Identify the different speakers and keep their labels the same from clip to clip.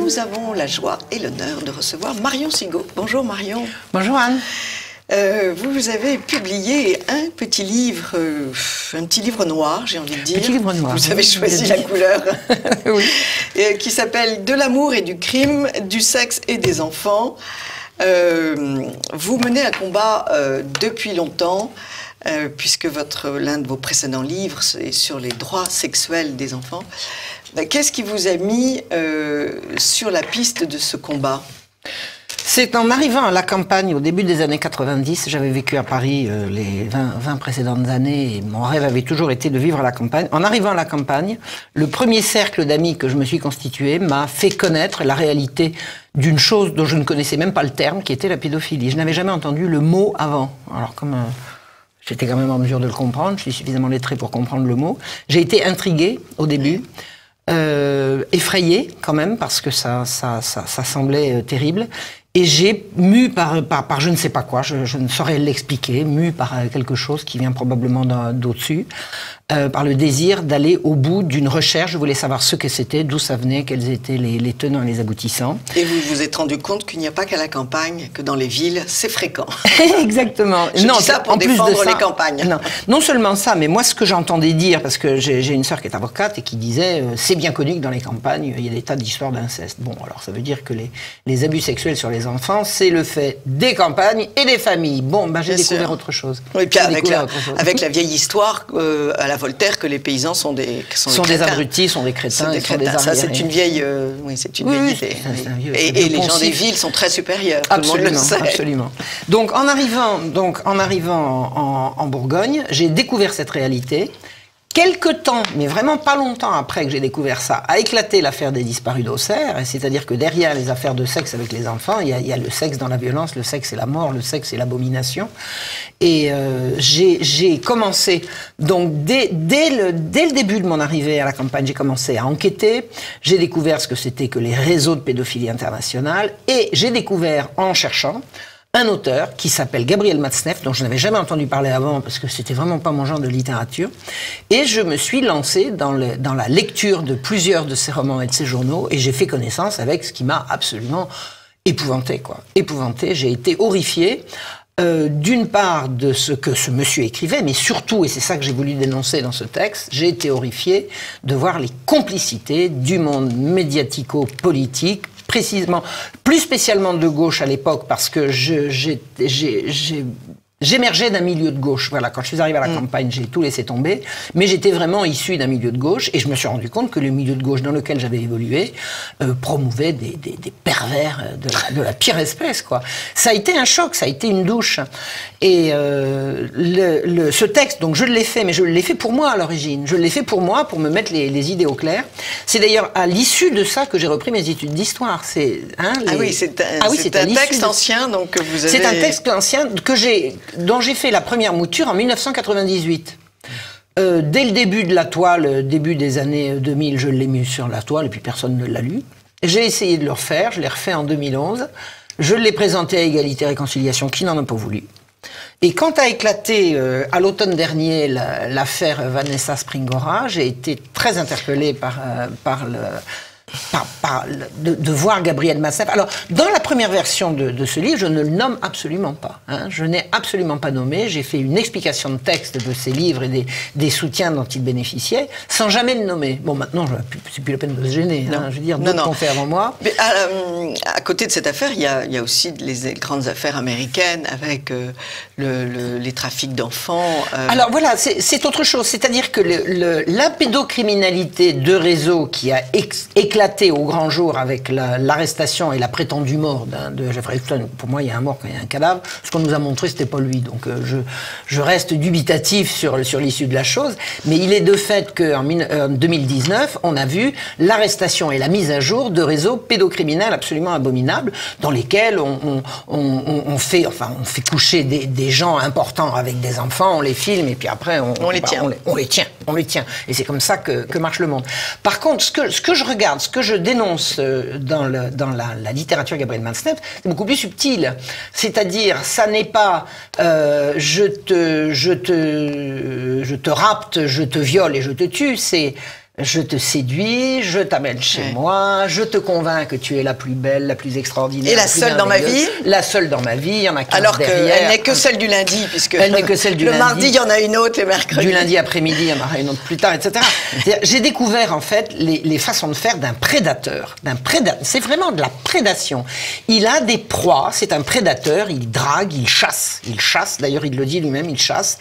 Speaker 1: nous avons la joie et l'honneur de recevoir Marion Sigaud. Bonjour Marion.
Speaker 2: Bonjour Anne.
Speaker 1: Vous avez publié un petit livre noir, j'ai envie de dire.
Speaker 2: Petit livre noir.
Speaker 1: Vous avez choisi la couleur.
Speaker 2: Oui.
Speaker 1: Qui s'appelle « De l'amour et du crime, du sexe et des enfants ». Vous menez un combat depuis longtemps, puisque l'un de vos précédents livres est sur les droits sexuels des enfants. Qu'est-ce qui vous a mis sur la piste de ce combat ?
Speaker 2: C'est en arrivant à la campagne au début des années 90, j'avais vécu à Paris les 20 précédentes années et mon rêve avait toujours été de vivre à la campagne. En arrivant à la campagne, le premier cercle d'amis que je me suis constitué m'a fait connaître la réalité d'une chose dont je ne connaissais même pas le terme, qui était la pédophilie. Je n'avais jamais entendu le mot avant. Alors comme j'étais quand même en mesure de le comprendre, je suis suffisamment lettré pour comprendre le mot, j'ai été intrigué au début. Effrayé quand même parce que ça semblait terrible et j'ai mu par je ne sais pas quoi, je ne saurais l'expliquer, mu par quelque chose qui vient probablement d'au-dessus, par le désir d'aller au bout d'une recherche. Je voulais savoir ce que c'était, d'où ça venait, quels étaient les tenants et les aboutissants. Et
Speaker 1: vous vous êtes rendu compte qu'il n'y a pas qu'à la campagne, que dans les villes, c'est fréquent.
Speaker 2: Exactement.
Speaker 1: Je dis ça pour défendre les campagnes.
Speaker 2: Non seulement ça, mais moi ce que j'entendais dire, parce que j'ai une sœur qui est avocate et qui disait c'est bien connu que dans les campagnes, il y a des tas d'histoires d'inceste. Bon, alors ça veut dire que les abus sexuels sur les enfants, c'est le fait des campagnes et des familles. Bon, ben j'ai découvert autre chose.
Speaker 1: Oui, puis avec la vieille histoire à la Voltaire que les paysans sont des
Speaker 2: abrutis, sont des crétins, sont des
Speaker 1: ça c'est une vieille idée. Et les gens des villes sont très supérieurs.
Speaker 2: Absolument,
Speaker 1: tout le monde le sait.
Speaker 2: Absolument. Donc en arrivant en Bourgogne, j'ai découvert cette réalité. Quelque temps, mais vraiment pas longtemps après que j'ai découvert ça, a éclaté l'affaire des disparus d'Auxerre, c'est-à-dire que derrière les affaires de sexe avec les enfants, il y a le sexe dans la violence, le sexe et la mort, le sexe et l'abomination. Et j'ai commencé, donc dès le début de mon arrivée à la campagne, j'ai commencé à enquêter, j'ai découvert ce que c'était que les réseaux de pédophilie internationale, et j'ai découvert en cherchant un auteur qui s'appelle Gabriel Matzneff, dont je n'avais jamais entendu parler avant parce que c'était vraiment pas mon genre de littérature. Et je me suis lancé dans la lecture de plusieurs de ses romans et de ses journaux et j'ai fait connaissance avec ce qui m'a absolument épouvanté, quoi. Épouvanté, j'ai été horrifié. D'une part de ce que ce monsieur écrivait, mais surtout, et c'est ça que j'ai voulu dénoncer dans ce texte, j'ai été horrifié de voir les complicités du monde médiatico-politique, précisément, plus spécialement de gauche à l'époque, parce que j'émergeais d'un milieu de gauche. Voilà, quand je suis arrivé à la campagne, j'ai tout laissé tomber, mais j'étais vraiment issu d'un milieu de gauche, et je me suis rendu compte que le milieu de gauche dans lequel j'avais évolué promouvait des pervers de la pire espèce, quoi. Ça a été un choc, ça a été une douche. Et ce texte, donc je l'ai fait, mais je l'ai fait pour moi à l'origine. Je l'ai fait pour moi, pour me mettre les idées au clair. C'est d'ailleurs à l'issue de ça que j'ai repris mes études d'histoire. C'est
Speaker 1: un texte ancien, donc que vous avez...
Speaker 2: C'est un texte ancien dont j'ai fait la première mouture en 1998. Dès le début de la toile, début des années 2000, je l'ai mis sur la toile et puis personne ne l'a lu. J'ai essayé de le refaire, je l'ai refait en 2011. Je l'ai présenté à Égalité et Réconciliation qui n'en a pas voulu. Et quand a éclaté à l'automne dernier l'affaire Vanessa Springora, j'ai été très interpellé de voir Gabriel Matzneff. Alors, dans la première version de ce livre, je ne le nomme absolument pas. Hein. Je n'ai absolument pas nommé. J'ai fait une explication de texte de ses livres et des soutiens dont il bénéficiait, sans jamais le nommer. Bon, maintenant, c'est plus la peine de se gêner. Hein. Je veux dire, d'autres l'ont fait avant moi.
Speaker 1: Mais à côté de cette affaire, il y a aussi les grandes affaires américaines avec les trafics d'enfants.
Speaker 2: Alors voilà, c'est autre chose. C'est-à-dire que la pédocriminalité de réseau qui a éclaté au grand jour avec l'arrestation et la prétendue mort de Jeffrey Epstein. Pour moi, il y a un mort quand il y a un cadavre. Ce qu'on nous a montré, c'était pas lui. Donc, je reste dubitatif sur l'issue de la chose. Mais il est de fait qu'en 2019, on a vu l'arrestation et la mise à jour de réseaux pédocriminels absolument abominables dans lesquels on fait coucher des gens importants avec des enfants, on les filme et puis après on les tient. Et c'est comme ça que marche le monde. Par contre, ce que je regarde, ce que je dénonce dans la littérature Gabriel Matzneff, c'est beaucoup plus subtil. C'est-à-dire, ça n'est pas je te rapte, je te viole et je te tue, c'est je te séduis, je t'amène chez moi, je te convainc que tu es la plus belle, la plus extraordinaire.
Speaker 1: Et la seule dans ma vie.
Speaker 2: La seule dans ma vie, il y en a 15
Speaker 1: alors
Speaker 2: derrière.
Speaker 1: qu'elle n'est que celle du lundi, puisque
Speaker 2: elle n'est que celle du
Speaker 1: le
Speaker 2: lundi.
Speaker 1: mardi, il y en a une autre, le mercredi.
Speaker 2: Du lundi après-midi, il y en aura une autre plus tard, etc. J'ai découvert, en fait, les façons de faire d'un prédateur. C'est vraiment de la prédation. Il a des proies, c'est un prédateur, il drague, il chasse. Il chasse, d'ailleurs, il le dit lui-même, il chasse.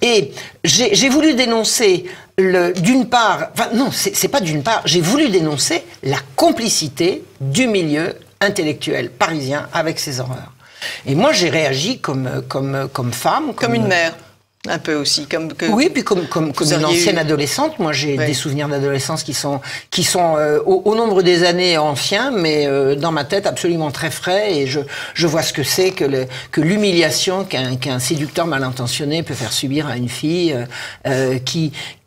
Speaker 2: Et j'ai voulu dénoncer d'une part, enfin non, c'est pas d'une part, j'ai voulu dénoncer la complicité du milieu intellectuel parisien avec ces horreurs. Et moi, j'ai réagi comme femme.
Speaker 1: Comme une mère, un peu aussi.
Speaker 2: Oui, puis comme une ancienne adolescente. Moi, j'ai des souvenirs d'adolescence qui sont au nombre des années anciens, mais dans ma tête absolument très frais. Et je vois ce que c'est que l'humiliation qu'un séducteur mal intentionné peut faire subir à une fille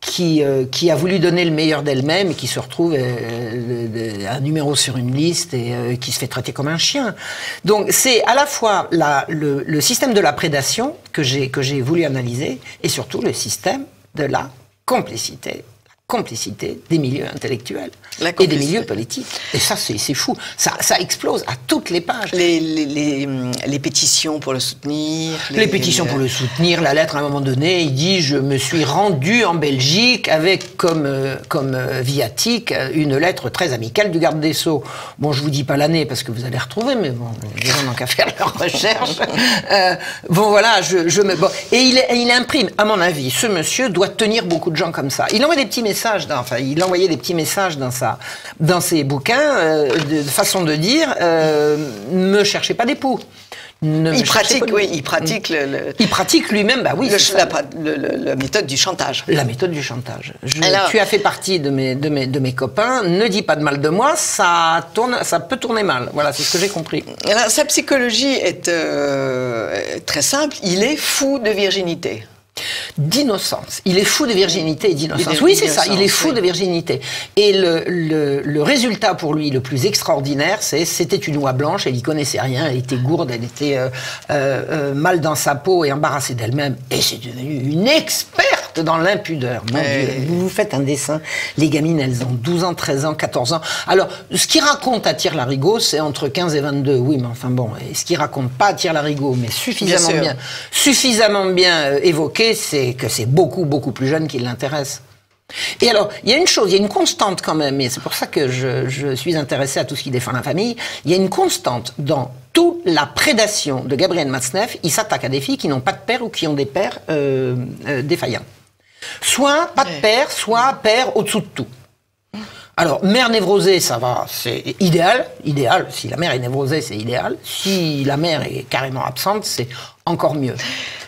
Speaker 2: qui a voulu donner le meilleur d'elle-même et qui se retrouve un numéro sur une liste et qui se fait traiter comme un chien. Donc c'est à la fois le système de la prédation que j'ai voulu analyser et surtout le système de la complicité des milieux intellectuels et des milieux politiques. Et ça, c'est fou. Ça explose à toutes les pages.
Speaker 1: Les pétitions pour le soutenir.
Speaker 2: Les pétitions pour le soutenir. La lettre, à un moment donné, il dit « Je me suis rendu en Belgique avec comme viatique une lettre très amicale du garde des Sceaux. » Bon, je vous dis pas l'année parce que vous allez retrouver, mais bon, les gens n'ont qu'à faire leur recherche. Bon, voilà, et il imprime, à mon avis, ce monsieur doit tenir beaucoup de gens comme ça. Il envoie des petits messages. Il envoyait des petits messages dans ses bouquins de façon de dire ne cherchez pas d'époux.
Speaker 1: Il pratique
Speaker 2: lui-même, bah oui,
Speaker 1: la méthode du chantage.
Speaker 2: La méthode du chantage. Tu as fait partie de mes copains, ne dis pas de mal de moi, ça peut tourner mal. Voilà, c'est ce que j'ai compris.
Speaker 1: Alors, sa psychologie est très simple, il est fou de virginité.
Speaker 2: D'innocence. Il est fou de virginité et d'innocence. Oui, c'est ça, il est fou de virginité. Et le résultat pour lui le plus extraordinaire, c'était une oie blanche, elle n'y connaissait rien, elle était gourde, elle était mal dans sa peau et embarrassée d'elle-même. Et c'est devenu une experte dans l'impudeur. Mon Dieu, vous faites un dessin, les gamines, elles ont 12 ans, 13 ans, 14 ans. Alors, ce qu'il raconte à Tire-Larigot, c'est entre 15 et 22, oui, mais enfin bon, et ce qu'il raconte pas à Tire-Larigot, mais suffisamment bien évoqué, c'est que c'est beaucoup, beaucoup plus jeune qui l'intéresse. Et alors, il y a une constante quand même, et c'est pour ça que je suis intéressé à tout ce qui défend la famille, il y a une constante dans toute la prédation de Gabriel Matzneff, il s'attaque à des filles qui n'ont pas de père ou qui ont des pères défaillants. Soit pas de père, soit père au-dessous de tout. Alors, mère névrosée, ça va, c'est idéal. Si la mère est névrosée, c'est idéal. Si la mère est carrément absente, c'est encore mieux.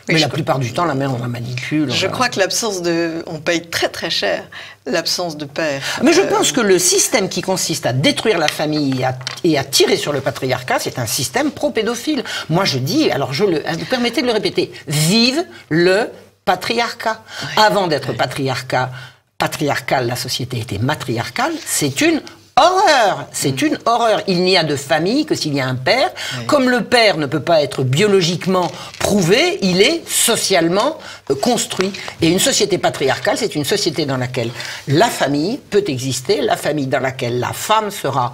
Speaker 2: Mais la plupart du temps, la mère, on la manipule.
Speaker 1: Je crois que on paye très très cher l'absence de père.
Speaker 2: Mais je pense que le système qui consiste à détruire la famille et à tirer sur le patriarcat, c'est un système pro-pédophile. Moi, je dis, vous permettez de le répéter, vive le patriarcat. Ouais. Avant d'être patriarcal, la société était matriarcale, c'est une horreur. C'est une horreur. Il n'y a de famille que s'il y a un père. Oui. Comme le père ne peut pas être biologiquement prouvé, il est socialement construit. Et une société patriarcale, c'est une société dans laquelle la famille peut exister, la famille dans laquelle la femme sera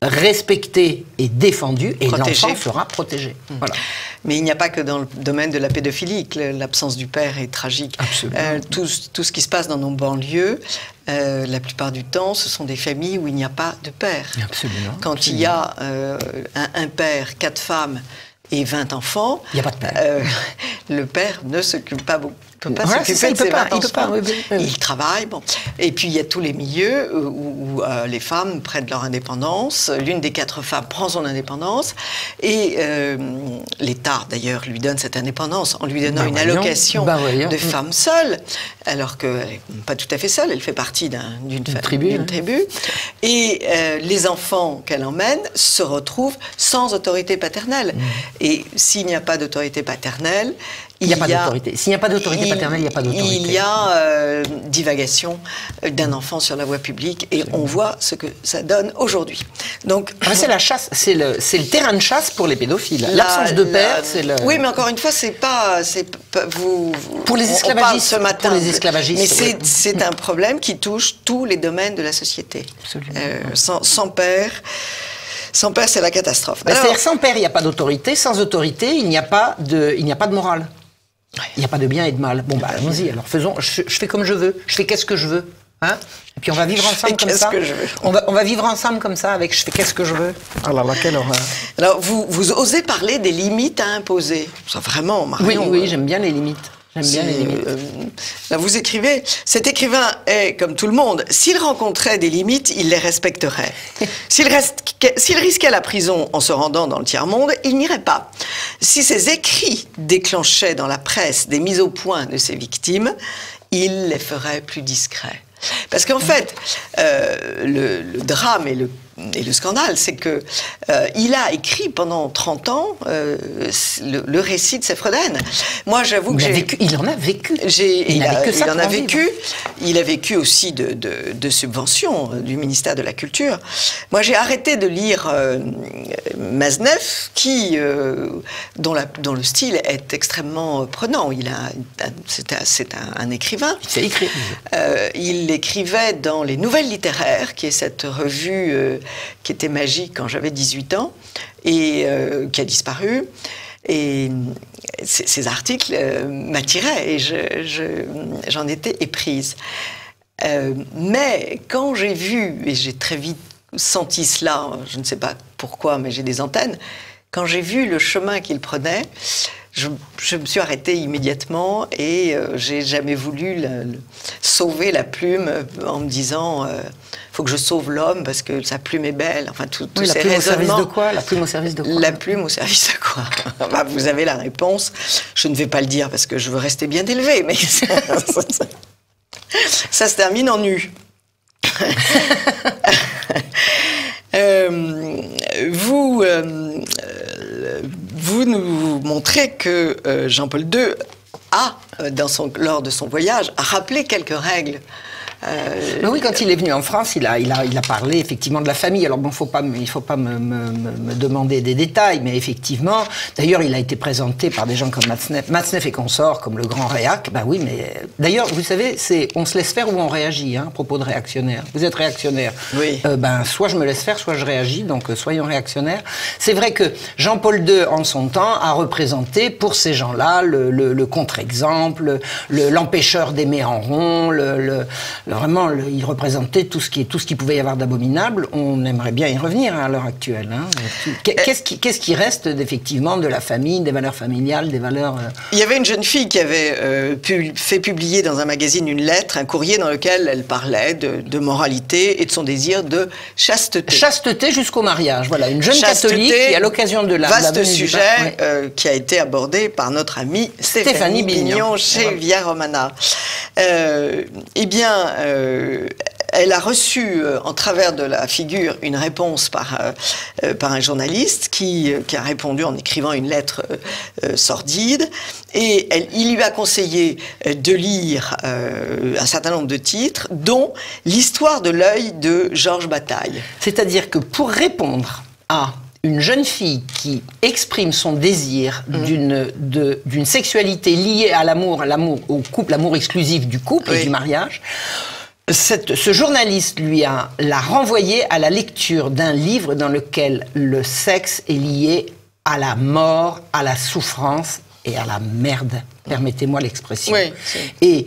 Speaker 2: respectée et défendue et l'enfant sera protégé. Voilà.
Speaker 1: Mais il n'y a pas que dans le domaine de la pédophilie que l'absence du père est tragique. Tout ce qui se passe dans nos banlieues, la plupart du temps, ce sont des familles où il n'y a pas de père.
Speaker 2: Absolument.
Speaker 1: Quand il y a un père, 4 femmes et 20 enfants,
Speaker 2: il n'y a pas de père.
Speaker 1: Le père ne s'occupe pas beaucoup. Il ne peut pas s'occuper de ses 20 enfants. Il travaille. Bon. Et puis, il y a tous les milieux où les femmes prennent leur indépendance. L'une des 4 femmes prend son indépendance. Et l'État, d'ailleurs, lui donne cette indépendance en lui donnant une allocation de femme seule. Alors qu'elle n'est pas tout à fait seule. Elle fait partie d'une tribu. Et les enfants qu'elle emmène se retrouvent sans autorité paternelle. Et s'il n'y a pas d'autorité paternelle,
Speaker 2: Il n'y a pas d'autorité. S'il n'y a pas d'autorité paternelle, il n'y a pas d'autorité.
Speaker 1: Il y a divagation d'un enfant sur la voie publique et on voit ce que ça donne aujourd'hui. Donc,
Speaker 2: c'est la chasse, c'est le terrain de chasse pour les pédophiles. L'absence de père, c'est le...
Speaker 1: Oui, mais encore une fois, c'est pas vous.
Speaker 2: Pour les esclavagistes,
Speaker 1: ce matin,
Speaker 2: pour les esclavagistes,
Speaker 1: mais c'est un problème qui touche tous les domaines de la société.
Speaker 2: Absolument.
Speaker 1: Sans père. Sans père, c'est la catastrophe.
Speaker 2: C'est-à-dire, sans père, il n'y a pas d'autorité. Sans autorité, il n'y a pas de morale. Il n'y a pas de bien et de mal. Bon, bah, allons-y. Alors, faisons. Je fais comme je veux. Je fais qu'est-ce que je veux. Hein? Et puis, on va vivre ensemble comme ça. On va vivre ensemble comme ça avec je fais qu'est-ce que je veux. Oh là là, quelle horreur.
Speaker 1: Alors, vous osez parler des limites à imposer. Ça, vraiment, Marion.
Speaker 2: Oui, j'aime bien les limites. J'aime bien les limites.
Speaker 1: Là, vous écrivez, cet écrivain est comme tout le monde. S'il rencontrait des limites, il les respecterait. S'il risquait la prison en se rendant dans le tiers-monde, il n'irait pas. Si ses écrits déclenchaient dans la presse des mises au point de ses victimes, il les ferait plus discrets. Parce qu'en fait, le drame et le scandale, c'est que il a écrit pendant 30 ans le récit de Seyfredene. Moi, j'avoue que
Speaker 2: il en a vécu.
Speaker 1: Il en a vécu. Il a vécu aussi de subventions du ministère de la Culture. Moi, j'ai arrêté de lire Mazenev, dont le style est extrêmement prenant. C'est un écrivain.
Speaker 2: Il sait écrire.
Speaker 1: Il écrivait dans les Nouvelles littéraires, qui est cette revue qui était magique quand j'avais 18 ans et qui a disparu. Et ces articles m'attiraient et j'en étais éprise. Mais quand j'ai vu, et j'ai très vite senti cela, je ne sais pas pourquoi, mais j'ai des antennes, quand j'ai vu le chemin qu'il prenait, je me suis arrêtée immédiatement et j'ai jamais voulu sauver la plume en me disant faut que je sauve l'homme parce que sa plume est belle. Enfin, tous ces raisonnements. Au service de
Speaker 2: quoi ? La plume au service de quoi ?
Speaker 1: La plume au service de quoi ? Bah, vous avez la réponse. Je ne vais pas le dire parce que je veux rester bien élevé, mais ça se termine en nu. Vous nous montrez que Jean-Paul II a, lors de son voyage, a rappelé quelques règles.
Speaker 2: Oui, quand il est venu en France, il a parlé effectivement de la famille. Alors bon, il faut pas me demander des détails, mais effectivement, d'ailleurs, il a été présenté par des gens comme Matzneff et consorts, comme le grand réac. Ben oui, mais d'ailleurs, vous savez, on se laisse faire ou on réagit, à propos de réactionnaire. Vous êtes réactionnaire.
Speaker 1: Oui.
Speaker 2: Soit je me laisse faire, soit je réagis. Donc soyons réactionnaires. C'est vrai que Jean-Paul II, en son temps, a représenté pour ces gens-là le contre-exemple, l'empêcheur d'aimer en rond, vraiment, il représentait tout ce qui pouvait y avoir d'abominable. On aimerait bien y revenir à l'heure actuelle. Hein. Qu'est-ce qui reste effectivement de la famille, des valeurs familiales, des valeurs...
Speaker 1: Il y avait une jeune fille qui avait fait publier dans un magazine une lettre, un courrier dans lequel elle parlait de moralité et de son désir de chasteté.
Speaker 2: Chasteté jusqu'au mariage, voilà. Une jeune catholique qui, à l'occasion de la...
Speaker 1: Vaste sujet qui a été abordé par notre amie Stéphanie Bignon chez Via Romana. Eh bien... elle a reçu, en travers de la figure, une réponse par un journaliste qui a répondu en écrivant une lettre sordide. Et il lui a conseillé de lire un certain nombre de titres, dont l'histoire de l'œil de Georges Bataille.
Speaker 2: C'est-à-dire que pour répondre à une jeune fille qui exprime son désir d'une sexualité liée à l'amour au couple, l'amour exclusif du couple et du mariage, ce journaliste l'a renvoyé à la lecture d'un livre dans lequel le sexe est lié à la mort, à la souffrance et à la merde. Permettez-moi l'expression.
Speaker 1: Oui,
Speaker 2: et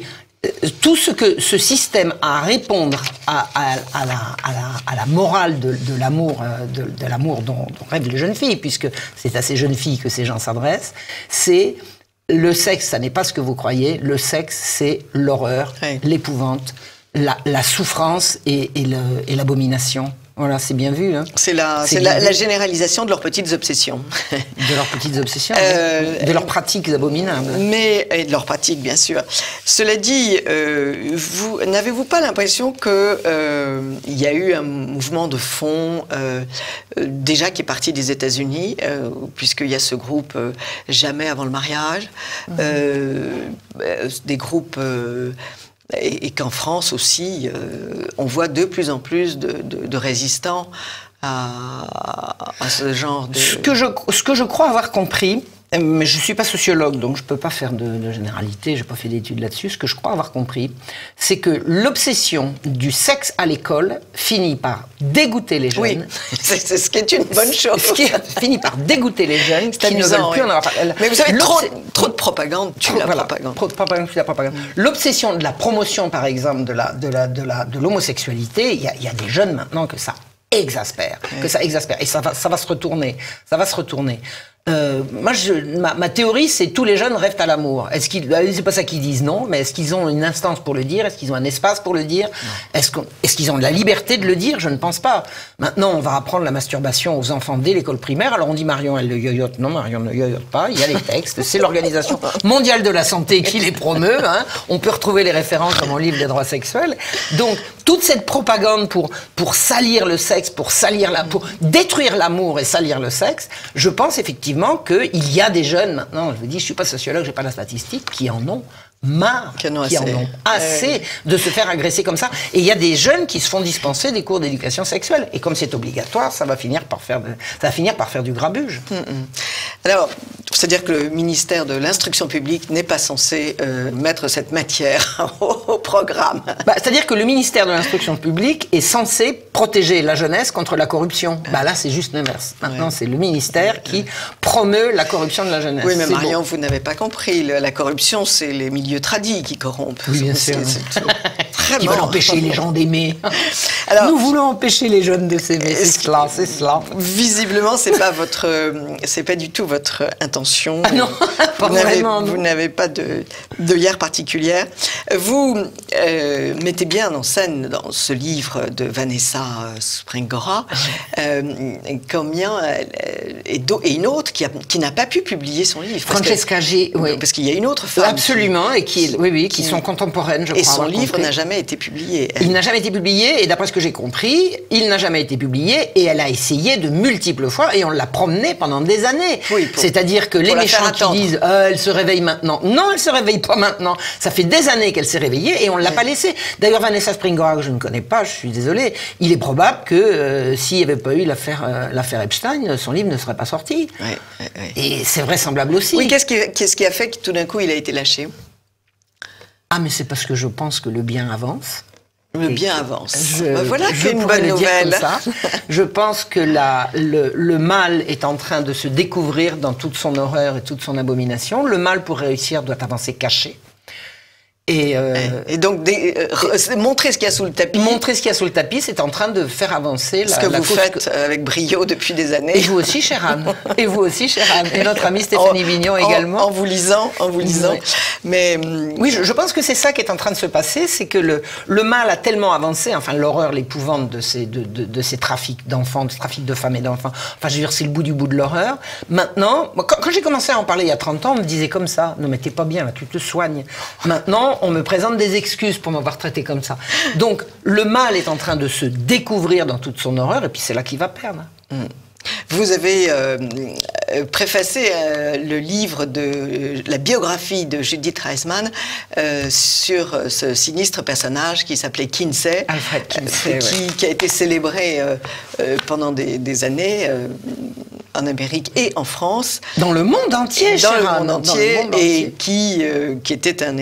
Speaker 2: tout ce que ce système a à répondre à la morale de l'amour dont rêvent les jeunes filles, puisque c'est à ces jeunes filles que ces gens s'adressent, c'est le sexe, ça n'est pas ce que vous croyez, le sexe c'est l'horreur, l'épouvante, la souffrance et l'abomination. Voilà, c'est bien vu. Hein.
Speaker 1: C'est la généralisation de leurs petites obsessions.
Speaker 2: De leurs petites obsessions, de leurs pratiques abominables.
Speaker 1: Et de leurs pratiques, bien sûr. Cela dit, n'avez-vous pas l'impression qu'il y a eu un mouvement de fond déjà qui est parti des États-Unis, puisqu'il y a ce groupe Jamais avant le mariage, des groupes... Et qu'en France aussi, on voit de plus en plus de résistants à ce genre de...
Speaker 2: Ce que je crois avoir compris, mais je ne suis pas sociologue, donc je ne peux pas faire de généralité, je n'ai pas fait d'études là-dessus. Ce que je crois avoir compris, c'est que l'obsession du sexe à l'école finit par dégoûter les jeunes.
Speaker 1: Oui, c'est ce qui est une bonne chose.
Speaker 2: Ce qui finit par dégoûter les jeunes qui ne veulent plus en avoir.
Speaker 1: Mais vous avez trop de propagande, tue la propagande.
Speaker 2: Trop de propagande, tue la propagande. L'obsession de la promotion, par exemple, de l'homosexualité, il y a des jeunes maintenant que ça exaspère, et ça va se retourner. Moi, ma théorie, c'est tous les jeunes rêvent à l'amour. C'est pas ça qu'ils disent, non, mais est-ce qu'ils ont une instance pour le dire? Est-ce qu'ils ont un espace pour le dire? Est-ce qu'ils ont de la liberté de le dire? Je ne pense pas. Maintenant, on va apprendre la masturbation aux enfants dès l'école primaire. Alors on dit Marion, elle le yoyote. Non, Marion ne yoyote pas. Il y a les textes. C'est l'Organisation mondiale de la santé qui les promeut. Hein. On peut retrouver les références dans mon livre des droits sexuels. Donc, toute cette propagande pour salir le sexe, pour détruire l'amour et salir le sexe, je pense effectivement qu'il y a des jeunes maintenant, je vous dis, je ne suis pas sociologue, je n'ai pas la statistique, qui en ont marre, qui en ont assez de se faire agresser comme ça. Et il y a des jeunes qui se font dispenser des cours d'éducation sexuelle. Et comme c'est obligatoire, ça va finir par faire du grabuge.
Speaker 1: Alors, c'est-à-dire que le ministère de l'Instruction publique n'est pas censé mettre cette matière au programme.
Speaker 2: C'est-à-dire que le ministère de l'Instruction publique est censé protéger la jeunesse contre la corruption. Là, c'est juste l'inverse. Maintenant, c'est le ministère qui promeut la corruption de la jeunesse.
Speaker 1: Oui, mais Marion, vous n'avez pas compris. La corruption, c'est les milieux tradis qui corrompent.
Speaker 2: Oui, bien sûr. Qui veulent empêcher les gens d'aimer. Alors, nous voulons empêcher les jeunes de s'aimer. C'est cela.
Speaker 1: Visiblement, c'est pas du tout votre intention.
Speaker 2: Ah non, pas vraiment.
Speaker 1: Vous n'avez pas de hier particulière. Vous mettez bien en scène dans ce livre de Vanessa Springora combien et une autre qui n'a pas pu publier son livre.
Speaker 2: Francesca G. Oui.
Speaker 1: Parce qu'il y a une autre femme.
Speaker 2: Absolument, et qui sont contemporaines, je crois.
Speaker 1: Et son livre n'a jamais été publié.
Speaker 2: Il n'a jamais été publié, et d'après ce que j'ai compris, il n'a jamais été publié, et elle a essayé de multiples fois, et on l'a promené pendant des années. Oui, c'est-à-dire que les méchants qui disent « elle se réveille maintenant ». Non, elle se réveille pas maintenant. Ça fait des années qu'elle s'est réveillée, et on ne l'a pas laissée. D'ailleurs, Vanessa Springora, que je ne connais pas, je suis désolé, il est probable que s'il n'y avait pas eu l'affaire Epstein, son livre ne serait pas sorti. Oui. Et c'est vraisemblable aussi.
Speaker 1: Oui, qu'est-ce qui a fait que tout d'un coup, il a été lâché ?
Speaker 2: Ah, mais c'est parce que je pense que le bien avance.
Speaker 1: Le bien avance. Voilà, c'est une bonne nouvelle.
Speaker 2: Je pense que le mal est en train de se découvrir dans toute son horreur et toute son abomination. Le mal, pour réussir, doit avancer caché. Et
Speaker 1: donc, montrer ce qu'il y a sous le tapis.
Speaker 2: Montrer ce qu'il y a sous le tapis, c'est en train de faire avancer
Speaker 1: ce que vous faites avec brio depuis des années.
Speaker 2: Et vous aussi, chère Anne. Et vous aussi, chère Anne. Et notre amie Stéphanie Vignon également.
Speaker 1: En vous lisant. Oui. Mais
Speaker 2: oui, je pense que c'est ça qui est en train de se passer, c'est que le mal a tellement avancé, enfin l'horreur, l'épouvante de ces trafics d'enfants, de trafics de femmes et d'enfants. Enfin, je veux dire, c'est le bout du bout de l'horreur. Maintenant, quand j'ai commencé à en parler il y a 30 ans, on me disait comme ça, non mais t'es pas bien, là, tu te soignes. Maintenant, on me présente des excuses pour m'avoir traité comme ça. Donc, le mal est en train de se découvrir dans toute son horreur, et puis c'est là qu'il va perdre.
Speaker 1: Vous avez préfacé le livre de la biographie de Judith Reisman sur ce sinistre personnage qui s'appelait Kinsey,
Speaker 2: Alfred Kinsey,
Speaker 1: qui a été célébré pendant des années en Amérique et en France.
Speaker 2: Dans le monde entier,
Speaker 1: dans le monde entier, et qui était un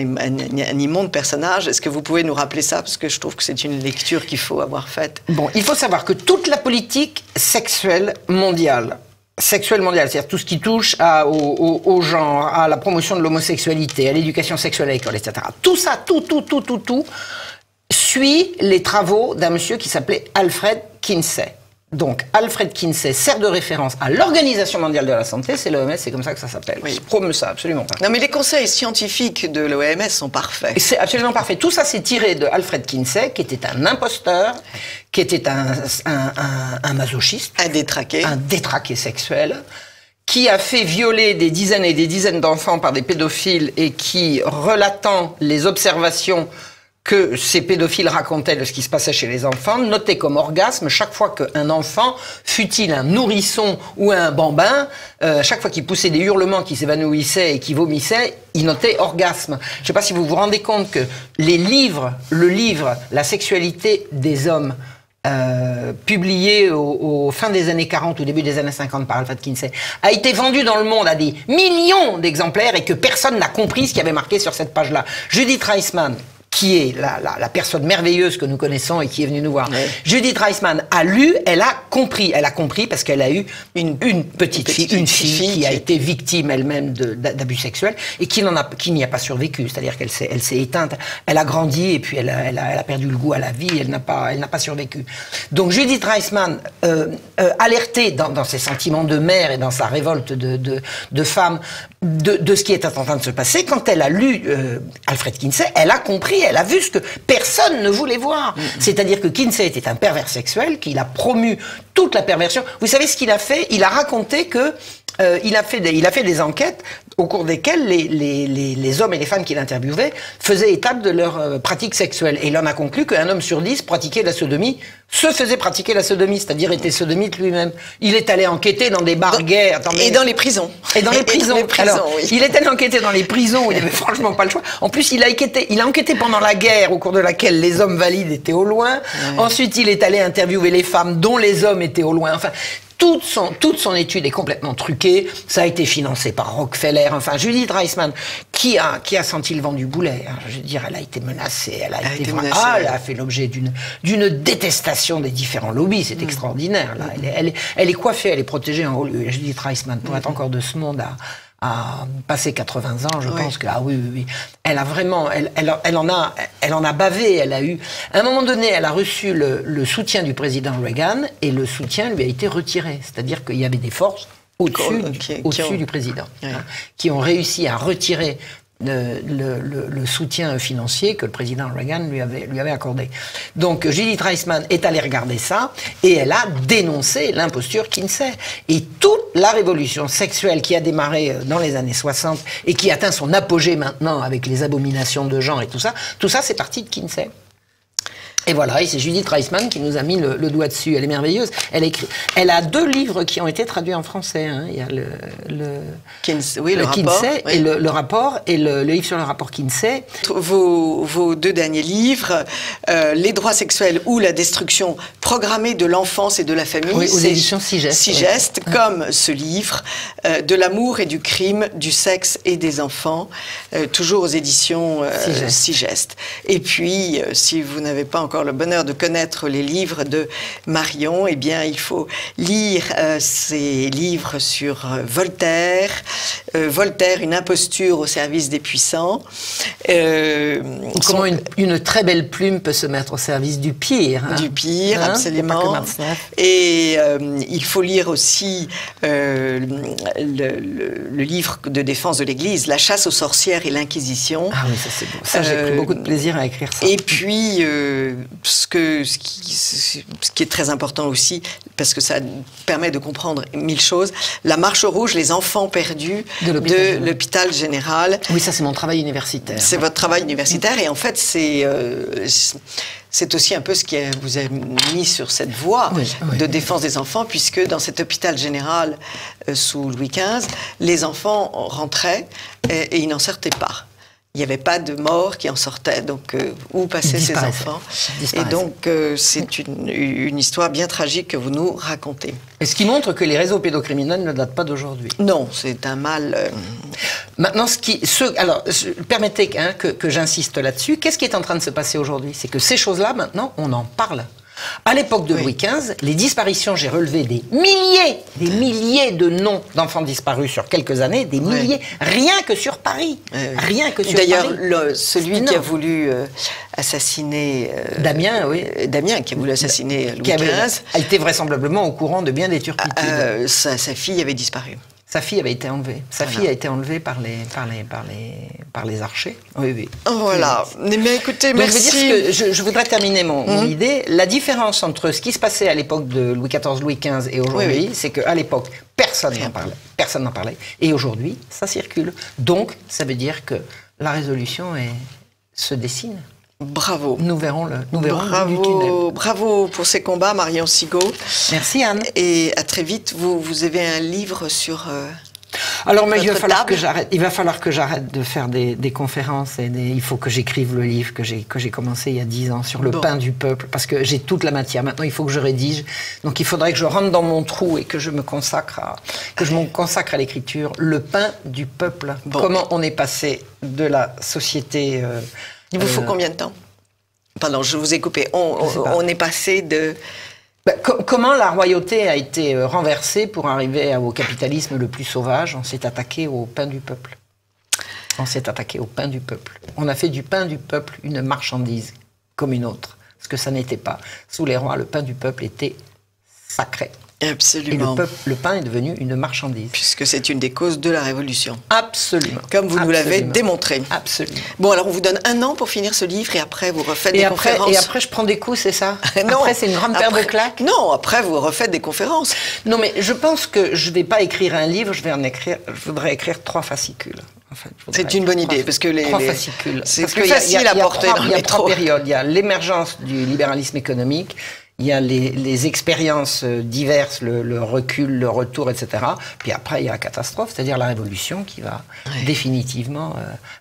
Speaker 1: immonde personnage. Est-ce que vous pouvez nous rappeler ça? Parce que je trouve que c'est une lecture qu'il faut avoir faite.
Speaker 2: Bon, il faut savoir que toute la politique sexuelle mondiale, c'est-à-dire tout ce qui touche au genre, à la promotion de l'homosexualité, à l'éducation sexuelle à l'école, etc. Tout ça, tout, suit les travaux d'un monsieur qui s'appelait Alfred Kinsey. donc Alfred Kinsey sert de référence à l'Organisation mondiale de la santé, c'est l'OMS, c'est comme ça que ça s'appelle.
Speaker 1: Oui.
Speaker 2: Je promeut ça, absolument pas.
Speaker 1: Non, mais les conseils scientifiques de l'OMS sont parfaits.
Speaker 2: C'est absolument parfait. Tout ça, c'est tiré de Alfred Kinsey, qui était un imposteur, qui était un masochiste.
Speaker 1: Un détraqué.
Speaker 2: Un détraqué sexuel, qui a fait violer des dizaines et des dizaines d'enfants par des pédophiles et qui, relatant les observations que ces pédophiles racontaient de ce qui se passait chez les enfants, notait comme orgasme chaque fois qu'un enfant, fût-il un nourrisson ou un bambin, chaque fois qu'il poussait des hurlements, qu'il s'évanouissait et qu'il vomissait, il notait orgasme. Je ne sais pas si vous vous rendez compte que le livre « La sexualité des hommes », publié au fin des années 40 ou début des années 50 par Alfred Kinsey, a été vendu dans le monde à des millions d'exemplaires et que personne n'a compris ce qui avait marqué sur cette page-là. Judith Reisman, qui est la personne merveilleuse que nous connaissons et qui est venue nous voir. Ouais. Judith Reisman a lu, elle a compris parce qu'elle a eu une petite fille qui a été victime elle-même d'abus sexuels et qui n'y a pas survécu, c'est-à-dire qu'elle s'est éteinte, elle a grandi et puis elle a perdu le goût à la vie, elle n'a pas survécu. Donc Judith Reisman, alertée dans ses sentiments de mère et dans sa révolte de femme de ce qui était en train de se passer, quand elle a lu Alfred Kinsey, elle a compris, elle a vu ce que personne ne voulait voir. C'est-à-dire que Kinsey était un pervers sexuel, qu'il a promu toute la perversion. Vous savez ce qu'il a fait? Il a raconté que il a fait des enquêtes au cours desquelles les hommes et les femmes qu'il interviewait faisaient état de leur pratique sexuelle. Et il en a conclu qu'un homme sur 10 pratiquait la sodomie, se faisait pratiquer la sodomie, c'est-à-dire était sodomite lui-même. Il est allé enquêter dans des barguères.
Speaker 1: Et dans les prisons.
Speaker 2: Et dans les prisons. Alors, oui. Il est allé enquêter dans les prisons où il n'avait franchement pas le choix. En plus, il a enquêté pendant la guerre, au cours de laquelle les hommes valides étaient au loin. Ouais. Ensuite, il est allé interviewer les femmes dont les hommes étaient au loin. Enfin, toute son étude est complètement truquée. Ça a été financé par Rockefeller. Enfin, Judith Reisman, qui a senti le vent du boulet. Hein, je veux dire, elle a été menacée. Elle a fait l'objet d'une détestation des différents lobbies. C'est extraordinaire. Là, elle est coiffée, elle est protégée en haut. Judith Reisman, pour être encore de ce monde à passer 80 ans, je pense que oui. Elle a vraiment, elle en a bavé. Elle a eu, à un moment donné, elle a reçu le soutien du président Reagan et le soutien lui a été retiré. C'est-à-dire qu'il y avait des forces au-dessus du président, qui ont réussi à retirer le soutien financier que le président Reagan lui avait accordé. Donc Judith Reisman est allée regarder ça et elle a dénoncé l'imposture Kinsey. Et toute la révolution sexuelle qui a démarré dans les années 60 et qui atteint son apogée maintenant avec les abominations de genre et tout ça c'est parti de Kinsey. Et voilà, et c'est Judith Reisman qui nous a mis le doigt dessus. Elle est merveilleuse. Elle a 2 livres qui ont été traduits en français. Hein. Il y a le Kinsey et le rapport et le livre sur le rapport Kinsey.
Speaker 1: Vos 2 derniers livres, Les droits sexuels ou la destruction programmée de l'enfance et de la famille.
Speaker 2: Oui, aux éditions
Speaker 1: Sigest, comme ce livre, De l'amour et du crime, du sexe et des enfants, toujours aux éditions Sigest. Et puis, si vous n'avez pas encore le bonheur de connaître les livres de Marion, eh bien, il faut lire ses livres sur Voltaire, une imposture au service des puissants.
Speaker 2: Comment une très belle plume peut se mettre au service du pire. Hein.
Speaker 1: Du pire, absolument. Et il faut lire aussi le livre de défense de l'Église, La chasse aux sorcières et l'Inquisition.
Speaker 2: Ah oui, ça c'est beau. Ça, j'ai pris beaucoup de plaisir à écrire ça.
Speaker 1: Et puis, ce qui est très important aussi, parce que ça permet de comprendre 1000 choses, La Marche rouge, les enfants perdus de l'hôpital général.
Speaker 2: Oui, ça c'est mon travail universitaire.
Speaker 1: C'est votre travail universitaire et en fait c'est aussi un peu ce qui vous a mis sur cette voie de défense des enfants, puisque dans cet hôpital général sous Louis XV, les enfants rentraient et ils n'en sortaient pas. Il n'y avait pas de mort qui en sortait, donc où passaient ces enfants? Et donc c'est une histoire bien tragique que vous nous racontez.
Speaker 2: Et ce qui montre que les réseaux pédocriminels ne datent pas d'aujourd'hui.
Speaker 1: Non, c'est un mal...
Speaker 2: Maintenant, alors, permettez que j'insiste là-dessus. Qu'est-ce qui est en train de se passer aujourd'hui? C'est que ces choses-là, maintenant, on en parle. À l'époque de Louis XV, les disparitions, j'ai relevé des milliers de noms d'enfants disparus sur quelques années, des milliers, rien que sur Paris. Rien que sur Paris.
Speaker 1: D'ailleurs, celui qui a voulu assassiner...
Speaker 2: Damien, oui.
Speaker 1: Damien, qui a voulu assassiner Louis XV.
Speaker 2: A été vraisemblablement au courant de bien des turpitudes.
Speaker 1: Sa fille avait disparu.
Speaker 2: Sa fille avait été enlevée. Sa fille a été enlevée par les archers. Oui, oui.
Speaker 1: Voilà. Mais écoutez,
Speaker 2: donc,
Speaker 1: merci.
Speaker 2: Je voudrais terminer mon idée. La différence entre ce qui se passait à l'époque de Louis XIV, Louis XV et aujourd'hui, c'est qu'à l'époque, personne n'en parlait. Personne n'en parlait. Et aujourd'hui, ça circule. Donc, ça veut dire que la résolution se dessine.
Speaker 1: Bravo.
Speaker 2: Nous verrons le bout du tunnel.
Speaker 1: Bravo pour ces combats, Marion Sigaud.
Speaker 2: Merci, Anne.
Speaker 1: Et à très vite. Vous avez un livre sur...
Speaker 2: Alors, mais il va falloir que j'arrête. Il va falloir que j'arrête de faire des conférences il faut que j'écrive le livre que j'ai commencé il y a 10 ans sur le pain du peuple, parce que j'ai toute la matière. Maintenant, il faut que je rédige. Donc, il faudrait que je rentre dans mon trou et que je me consacre à l'écriture. Le pain du peuple. Comment on est passé de la société.
Speaker 1: Il vous faut combien de temps? Pardon, je vous ai coupé. On est passé de...
Speaker 2: Comment la royauté a été renversée pour arriver au capitalisme le plus sauvage? On s'est attaqué au pain du peuple. On s'est attaqué au pain du peuple. On a fait du pain du peuple une marchandise comme une autre. Ce que ça n'était pas. Sous les rois, le pain du peuple était sacré.
Speaker 1: Absolument.
Speaker 2: Et le pain est devenu une marchandise.
Speaker 1: Puisque c'est une des causes de la Révolution.
Speaker 2: Absolument.
Speaker 1: Comme vous nous l'avez démontré.
Speaker 2: Absolument.
Speaker 1: Bon, alors on vous donne 1 an pour finir ce livre et après vous refaites des conférences.
Speaker 2: Et après je prends des coups, c'est ça?
Speaker 1: Non.
Speaker 2: Après c'est une grande paire de claques?
Speaker 1: Non, après vous refaites des conférences.
Speaker 2: Non, mais je pense que je ne vais pas écrire un livre, je voudrais écrire 3 fascicules. En fait,
Speaker 1: c'est une bonne idée, parce que
Speaker 2: 3 fascicules.
Speaker 1: C'est plus facile à porter dans le métro.
Speaker 2: Il y a 3 périodes. Il y a l'émergence du libéralisme économique, il y a les expériences diverses, le recul, le retour, etc. Puis après, il y a la catastrophe, c'est-à-dire la révolution qui va définitivement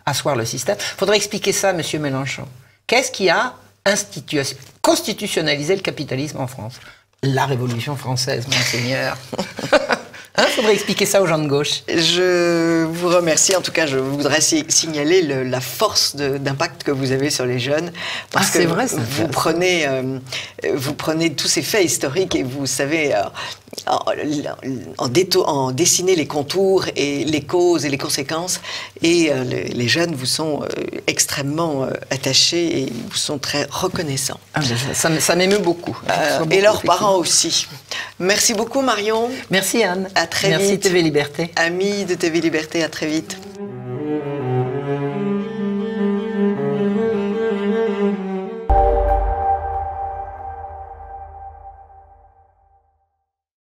Speaker 2: asseoir le système. Il faudrait expliquer ça, Monsieur Mélenchon. Qu'est-ce qui a constitutionnalisé le capitalisme en France? La Révolution française, monseigneur. Il faudrait expliquer ça aux gens de gauche.
Speaker 1: Je vous remercie. En tout cas, je voudrais signaler la force d'impact que vous avez sur les jeunes. Parce que
Speaker 2: vrai,
Speaker 1: vous prenez tous ces faits historiques et vous savez en dessiner les contours et les causes et les conséquences. Et les jeunes vous sont extrêmement attachés et vous sont très reconnaissants.
Speaker 2: Ça m'émeut beaucoup.
Speaker 1: Et leurs parents aussi. Merci beaucoup, Marion.
Speaker 2: Merci, Anne.
Speaker 1: À très vite.
Speaker 2: Merci, TV Liberté.
Speaker 1: Amis de TV Liberté, à très vite.